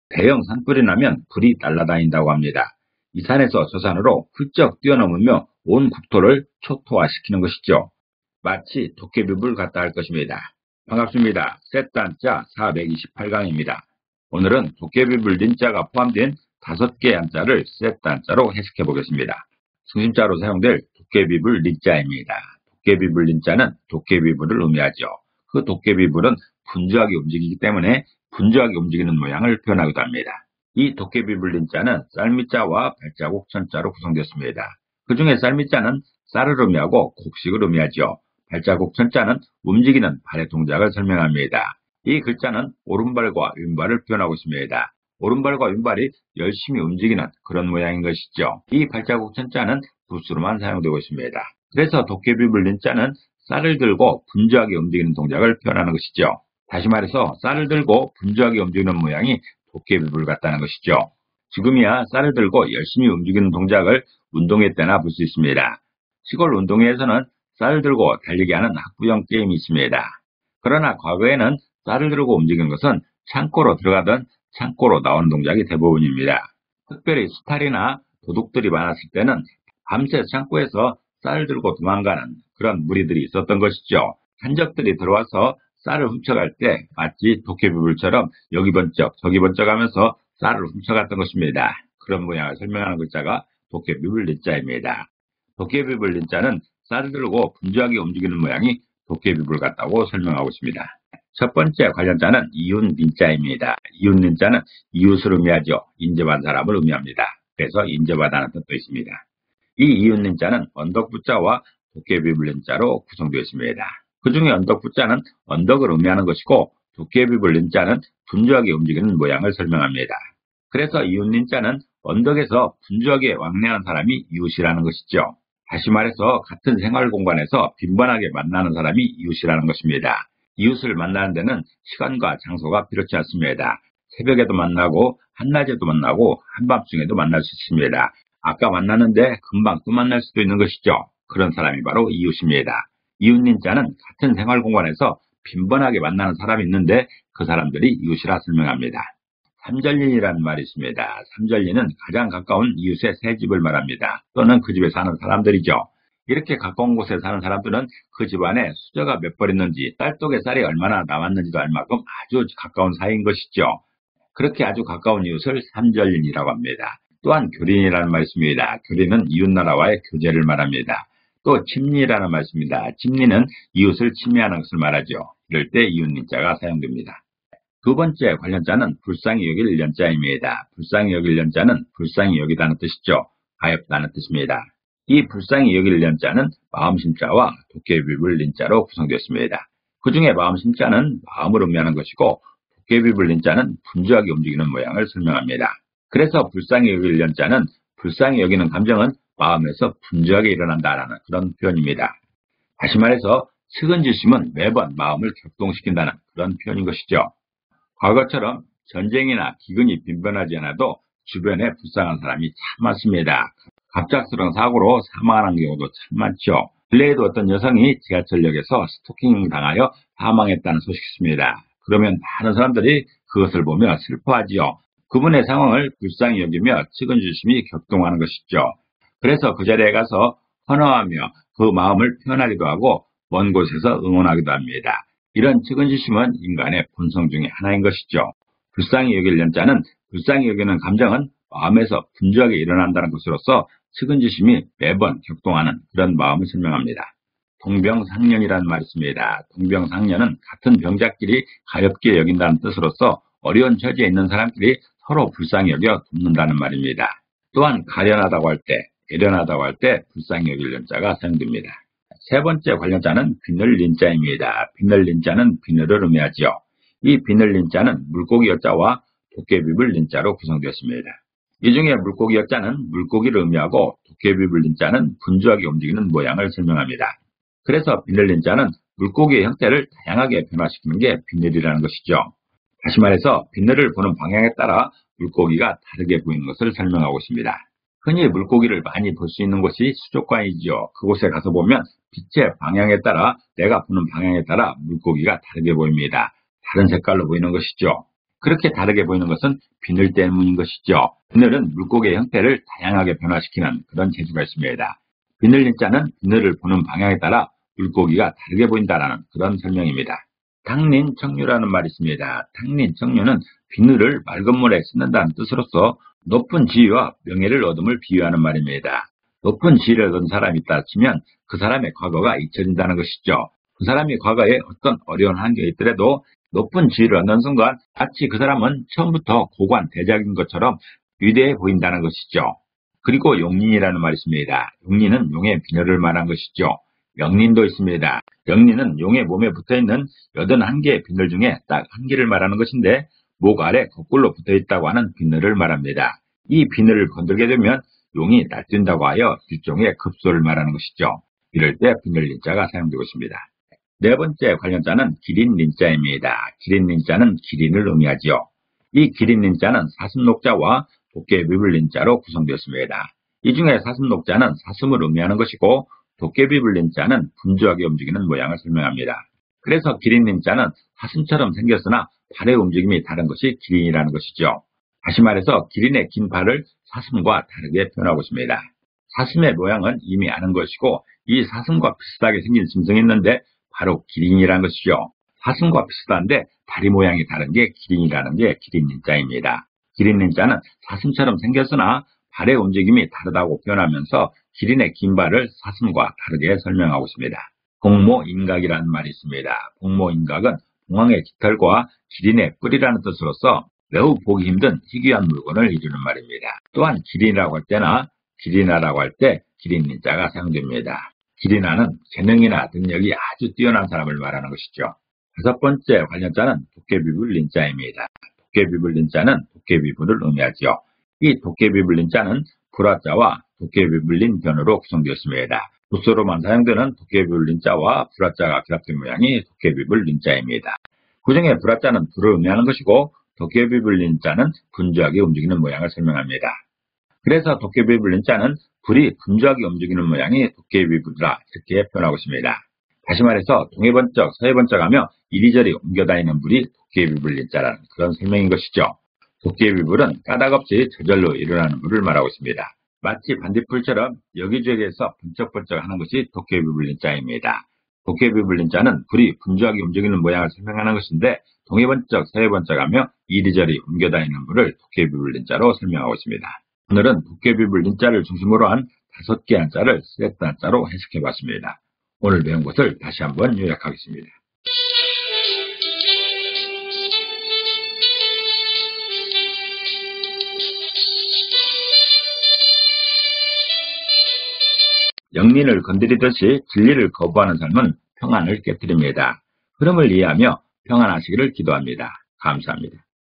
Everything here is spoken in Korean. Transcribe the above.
대형 산불이 나면 불이 날아다닌다고 합니다. 이 산에서 저 산으로 훌쩍 뛰어넘으며 온 국토를 초토화시키는 것이죠. 마치 도깨비불 같다 할 것입니다. 반갑습니다. 셋단자 428강입니다. 오늘은 도깨비불 린자가 포함된 5개의 한자를 셋단자로 해석해 보겠습니다. 중심자로 사용될 도깨비불 린자입니다. 도깨비불 린자는 도깨비불을 의미하죠. 그 도깨비불은 분주하게 움직이기 때문에 분주하게 움직이는 모양을 표현하기도 합니다. 이 도깨비불 린자는 쌀미자와 발자국 천자로 구성되었습니다. 그 중에 쌀미자는 쌀을 의미하고 곡식을 의미하죠. 발자국 천자는 움직이는 발의 동작을 설명합니다. 이 글자는 오른발과 왼발을 표현하고 있습니다. 오른발과 왼발이 열심히 움직이는 그런 모양인 것이죠. 이 발자국 천자는 붓으로만 사용되고 있습니다. 그래서 도깨비불 린자는 쌀을 들고 분주하게 움직이는 동작을 표현하는 것이죠. 다시 말해서 쌀을 들고 분주하게 움직이는 모양이 도깨비불 같다는 것이죠. 지금이야 쌀을 들고 열심히 움직이는 동작을 운동회 때나 볼 수 있습니다. 시골 운동회에서는 쌀을 들고 달리기 하는 학부형 게임이 있습니다. 그러나 과거에는 쌀을 들고 움직이는 것은 창고로 들어가던 창고로 나오는 동작이 대부분입니다. 특별히 수탈이나 도둑들이 많았을 때는 밤새 창고에서 쌀을 들고 도망가는 그런 무리들이 있었던 것이죠. 한적들이 들어와서 쌀을 훔쳐갈 때 마치 도깨비불처럼 여기 번쩍 저기 번쩍 하면서 쌀을 훔쳐갔던 것입니다. 그런 모양을 설명하는 글자가 도깨비불 린자입니다. 도깨비불 린자는 쌀을 들고 분주하게 움직이는 모양이 도깨비불 같다고 설명하고 있습니다. 첫 번째 관련자는 이웃 린자입니다. 이웃 린자는 이웃을 의미하죠. 인접한 사람을 의미합니다. 그래서 인접하다는 뜻도 있습니다. 이 이웃 린자는 언덕부자와 도깨비불 린자로 구성되어 있습니다. 그 중에 언덕부자는 언덕을 의미하는 것이고 도깨비불 린자는 분주하게 움직이는 모양을 설명합니다. 그래서 이웃 린자는 언덕에서 분주하게 왕래하는 사람이 이웃이라는 것이죠. 다시 말해서 같은 생활 공간에서 빈번하게 만나는 사람이 이웃이라는 것입니다. 이웃을 만나는 데는 시간과 장소가 필요치 않습니다. 새벽에도 만나고 한낮에도 만나고 한밤중에도 만날 수 있습니다. 아까 만났는데 금방 또 만날 수도 있는 것이죠. 그런 사람이 바로 이웃입니다. 이웃 린자는 같은 생활 공간에서 빈번하게 만나는 사람이 있는데 그 사람들이 이웃이라 설명합니다. 삼절린이라는 말이 있습니다. 삼절린은 가장 가까운 이웃의 새 집을 말합니다. 또는 그 집에 사는 사람들이죠. 이렇게 가까운 곳에 사는 사람들은 그 집안에 수저가 몇 벌 있는지 딸독에 쌀이 얼마나 남았는지도 알 만큼 아주 가까운 사이인 것이죠. 그렇게 아주 가까운 이웃을 삼절린이라고 합니다. 또한 교린이라는 말이 있습니다. 교린은 이웃나라와의 교제를 말합니다. 또 침리라는 말이 있습니다. 침리는 이웃을 침해하는 것을 말하죠. 이럴 때 이웃 린자가 사용됩니다. 두 번째 관련자는 불쌍히 여길 연자입니다. 불쌍히 여길 연자는 불쌍히 여기다는 뜻이죠. 가엾다는 뜻입니다. 이 불쌍히 여길 연자는 마음심자와 도깨비불 린자로 구성되었습니다. 그 중에 마음심자는 마음을 의미하는 것이고 도깨비불 린자는 분주하게 움직이는 모양을 설명합니다. 그래서 불쌍히 여길 연자는 불쌍히 여기는 감정은 마음에서 분주하게 일어난다라는 그런 표현입니다. 다시 말해서 측은지심은 매번 마음을 격동시킨다는 그런 표현인 것이죠. 과거처럼 전쟁이나 기근이 빈번하지 않아도 주변에 불쌍한 사람이 참 많습니다. 갑작스러운 사고로 사망하는 경우도 참 많죠. 근래에도 어떤 여성이 지하철역에서 스토킹 당하여 사망했다는 소식이 있습니다. 그러면 많은 사람들이 그것을 보며 슬퍼하지요. 그분의 상황을 불쌍히 여기며 측은지심이 격동하는 것이죠. 그래서 그 자리에 가서 헌화하며 그 마음을 표현하기도 하고 먼 곳에서 응원하기도 합니다. 이런 측은지심은 인간의 본성 중에 하나인 것이죠. 불쌍히 여길 연자는 불쌍히 여기는 감정은 마음에서 분주하게 일어난다는 것으로서 측은지심이 매번 격동하는 그런 마음을 설명합니다. 동병상련이라는 말이 있습니다. 동병상련은 같은 병자끼리 가엾게 여긴다는 뜻으로서 어려운 처지에 있는 사람끼리 서로 불쌍히 여겨 돕는다는 말입니다. 또한 가련하다고 할 때, 애련하다고 할 때 불쌍히 여길 연자가 사용됩니다. 세 번째 관련자는 비늘 린자입니다. 비늘 린자는 비늘을 의미하지요. 이 비늘 린자는 물고기 여자와 도깨비불 린자로 구성되었습니다. 이 중에 물고기 여자는 물고기를 의미하고 도깨비불 린자는 분주하게 움직이는 모양을 설명합니다. 그래서 비늘 린자는 물고기의 형태를 다양하게 변화시키는 게 비늘이라는 것이죠. 다시 말해서 비늘을 보는 방향에 따라 물고기가 다르게 보이는 것을 설명하고 있습니다. 흔히 물고기를 많이 볼 수 있는 곳이 수족관이죠. 그곳에 가서 보면 빛의 방향에 따라 내가 보는 방향에 따라 물고기가 다르게 보입니다. 다른 색깔로 보이는 것이죠. 그렇게 다르게 보이는 것은 비늘 때문인 것이죠. 비늘은 물고기의 형태를 다양하게 변화시키는 그런 재주가 있습니다. 비늘 린자는 비늘을 보는 방향에 따라 물고기가 다르게 보인다는 그런 설명입니다. 탕린청류라는 말이 있습니다. 탕린청류는 비늘을 맑은 물에 씻는다는 뜻으로서 높은 지위와 명예를 얻음을 비유하는 말입니다. 높은 지위를 얻은 사람이 있다 치면 그 사람의 과거가 잊혀진다는 것이죠. 그 사람이 과거에 어떤 어려운 환경이 있더라도 높은 지위를 얻는 순간 마치 그 사람은 처음부터 고관 대작인 것처럼 위대해 보인다는 것이죠. 그리고 용린이라는 말이 있습니다. 용린은 용의 비늘을 말한 것이죠. 영린도 있습니다. 영린은 용의 몸에 붙어있는 81개의 비늘 중에 딱 한 개를 말하는 것인데 목 아래 거꾸로 붙어있다고 하는 비늘을 말합니다. 이 비늘을 건들게 되면 용이 날뛴다고 하여 일종의 급소를 말하는 것이죠. 이럴 때 비늘 린자가 사용되고 있습니다. 네 번째 관련자는 기린 린자입니다. 기린 린자는 기린을 의미하지요. 이 기린 린자는 사슴녹자와 도깨비불 린자로 구성되었습니다. 이 중에 사슴녹자는 사슴을 의미하는 것이고 도깨비불 린자는 분주하게 움직이는 모양을 설명합니다. 그래서 기린 린자는 사슴처럼 생겼으나 발의 움직임이 다른 것이 기린이라는 것이죠. 다시 말해서 기린의 긴 발을 사슴과 다르게 표현하고 있습니다. 사슴의 모양은 이미 아는 것이고 이 사슴과 비슷하게 생긴 짐승이 있는데 바로 기린이라는 것이죠. 사슴과 비슷한데 다리 모양이 다른 게 기린이라는 게 기린 린자입니다. 기린 린자는 사슴처럼 생겼으나 발의 움직임이 다르다고 표현하면서 기린의 긴 발을 사슴과 다르게 설명하고 있습니다. 복모인각이라는 말이 있습니다. 복모인각은 봉황의 깃털과 기린의 뿔이라는 뜻으로서 매우 보기 힘든 희귀한 물건을 이루는 말입니다. 또한 기린이라고 할 때나 기린아라고 할 때 기린 린자가 사용됩니다. 기린아는 재능이나 능력이 아주 뛰어난 사람을 말하는 것이죠. 다섯 번째 관련자는 도깨비불 린자입니다. 도깨비불 린자는 도깨비불을 의미하지요. 이 도깨비불 린자는 불화자와 도깨비불 린변으로 구성되었습니다. 붓소로만 사용되는 도깨비불 린자와 불화자가 결합된 모양이 도깨비불 린자입니다. 그 중에 불화자는 불을 의미하는 것이고 도깨비불 린자는 분주하게 움직이는 모양을 설명합니다. 그래서 도깨비불 린자는 불이 분주하게 움직이는 모양이 도깨비불이라 이렇게 표현하고 있습니다. 다시 말해서 동해번쩍 서해번쩍 하며 이리저리 옮겨다니는 불이 도깨비불 린자라는 그런 설명인 것이죠. 도깨비불은 까닭없이 저절로 일어나는 불을 말하고 있습니다. 마치 반딧불처럼 여기저기에서 번쩍번쩍 하는 것이 도깨비불 린자입니다. 도깨비불 린자는 불이 분주하게 움직이는 모양을 설명하는 것인데 동해번쩍 서해번쩍 하며 이리저리 옮겨다니는 불을 도깨비불 린자로 설명하고 있습니다. 오늘은 도깨비불 린자를 중심으로 한 5개 한자를 세트 한자로 해석해봤습니다. 오늘 배운 것을 다시 한번 요약하겠습니다. 영린을 건드리듯이 진리를 거부하는 삶은 평안을 깨뜨립니다. 흐름을 이해하며 평안하시기를 기도합니다. 감사합니다.